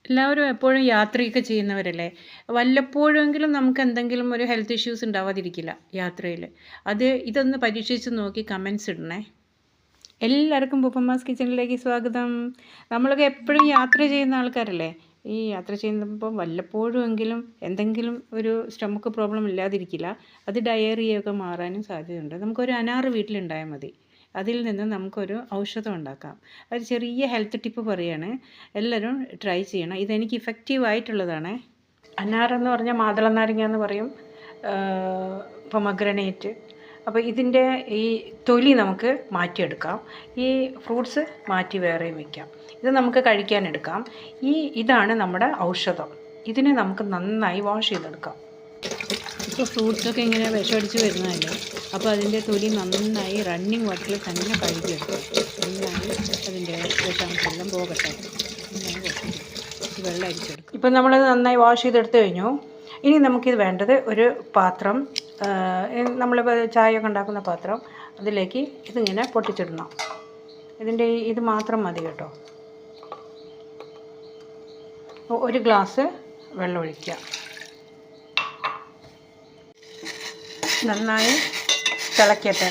എല്ലാവരും എപ്പോഴും യാത്രയൊക്കെ ചെയ്യുന്നവരല്ലേ. വല്ലപ്പോഴെങ്കിലും നമുക്ക് എന്തെങ്കിലും ഒരു ഹെൽത്ത് ഇഷ്യൂസ് ഉണ്ടാവാതിരിക്കില്ല യാത്രയിൽ. ഇതൊന്ന് പരീക്ഷിച്ച് നോക്കി കമൻസ് ഇടണേ. എല്ലാവർക്കും പൂപ്പമ്മാസ് കിച്ചണിലേക്ക് സ്വാഗതം. നമ്മളൊക്കെ എപ്പോഴും യാത്ര ചെയ്യുന്ന ആൾക്കാരല്ലേ. ഈ യാത്ര ചെയ്യുമ്പം വല്ലപ്പോഴുമെങ്കിലും എന്തെങ്കിലും ഒരു സ്റ്റൊമക്ക് പ്രോബ്ലം ഇല്ലാതിരിക്കില്ല. അത് ഡയേറിയൊക്കെ മാറാനും സാധ്യതയുണ്ട്. നമുക്കൊരു അനാറ് വീട്ടിലുണ്ടായാൽ മതി. അതിൽ നിന്ന് നമുക്കൊരു ഔഷധം ഉണ്ടാക്കാം. ഒരു ചെറിയ ഹെൽത്ത് ടിപ്പ് പറയുകയാണ്, എല്ലാവരും ട്രൈ ചെയ്യണം. ഇതെനിക്ക് ഇഫക്റ്റീവായിട്ടുള്ളതാണ്. അനാറെന്ന് പറഞ്ഞാൽ മാതളനാരങ്ങ എന്ന് പറയും, പൊമഗ്രനേറ്റ്. അപ്പോൾ ഇതിൻ്റെ ഈ തൊലി നമുക്ക് മാറ്റിയെടുക്കാം. ഈ ഫ്രൂട്ട്സ് മാറ്റി വേറെയും വയ്ക്കാം. ഇത് നമുക്ക് കഴിക്കാനെടുക്കാം. ഇതാണ് നമ്മുടെ ഔഷധം. ഇതിനെ നമുക്ക് നന്നായി വാഷ് ചെയ്തെടുക്കാം. ഇപ്പോൾ ഫ്രൂട്ട്സൊക്കെ ഇങ്ങനെ വിഷമടിച്ച് വരുന്നതല്ലേ. അപ്പോൾ അതിൻ്റെ തൊലി നന്നായി റണ്ണിങ് വാട്ടറിൽ തന്നെ കഴുകിയെടുക്കും. നന്നായി അതിൻ്റെ വിഷാംശമെല്ലാം പോകട്ടെ. വെള്ളം അരിച്ചെടുക്കും. ഇപ്പം നമ്മളത് നന്നായി വാഷ് ചെയ്തെടുത്ത് കഴിഞ്ഞു. ഇനി നമുക്കിത് വേണ്ടത് ഒരു പാത്രം, നമ്മളിപ്പോൾ ചായയൊക്കെ ഉണ്ടാക്കുന്ന പാത്രം, അതിലേക്ക് ഇതിങ്ങനെ പൊട്ടിച്ചിടണം. ഇത് മാത്രം മതി കേട്ടോ. ഒരു ഗ്ലാസ് വെള്ളം ഒഴിക്കുക. നന്നായി തിളയ്ക്കട്ടെ.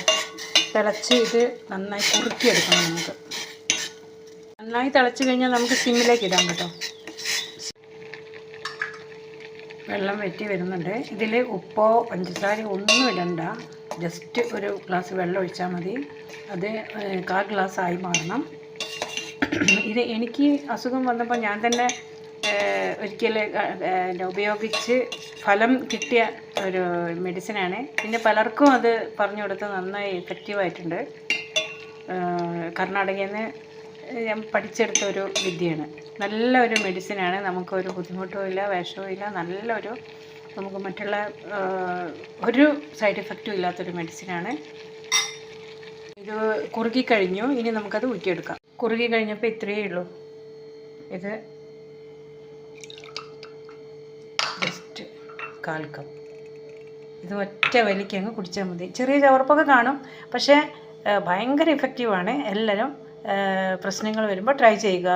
തിളച്ച് ഇത് നന്നായി കുറുക്കിയെടുക്കണം. നമുക്ക് നന്നായി തിളച്ച് കഴിഞ്ഞാൽ നമുക്ക് സിമ്മിലേക്ക് ഇടാം കേട്ടോ. വെള്ളം വറ്റി വരുന്നുണ്ട്. ഇതിൽ ഉപ്പോ പഞ്ചസാര ഒന്നും ഇടണ്ട. ജസ്റ്റ് ഒരു ഗ്ലാസ് വെള്ളം ഒഴിച്ചാൽ മതി. അത് 1/4 ഗ്ലാസ്സായി മാറണം. ഇത് എനിക്ക് അസുഖം വന്നപ്പോൾ ഞാൻ തന്നെ ഒരിക്കൽ ഉപയോഗിച്ച് ഫലം കിട്ടിയ ഒരു മെഡിസിനാണ്. പിന്നെ പലർക്കും അത് പറഞ്ഞു കൊടുത്ത് നന്നായി എഫക്റ്റീവായിട്ടുണ്ട്. കർണാടകയിൽ നിന്ന് ഞാൻ പഠിച്ചെടുത്ത ഒരു വിദ്യയാണ്. നല്ലൊരു മെഡിസിനാണ്. നമുക്കൊരു ബുദ്ധിമുട്ടും ഇല്ല, വിഷവും ഇല്ല. നമുക്ക് മറ്റുള്ള ഒരു സൈഡ് എഫക്റ്റും ഇല്ലാത്തൊരു മെഡിസിനാണ്. ഇത് കുറുകി കഴിഞ്ഞു. ഇനി നമുക്കത് ഊറ്റിയെടുക്കാം. കുറുകി കഴിഞ്ഞപ്പോൾ ഇത്രയേ ഉള്ളൂ. ഇത് ജസ്റ്റ് 1/4 കപ്പ്. ഇത് ഒറ്റ വലിക്ക് അങ്ങ് കുടിച്ചാൽ മതി. ചെറിയ ചവർപ്പൊക്കെ കാണും, പക്ഷേ ഭയങ്കര ഇഫക്റ്റീവാണ്. എല്ലാവരും പ്രശ്നങ്ങൾ വരുമ്പോൾ ട്രൈ ചെയ്യുക.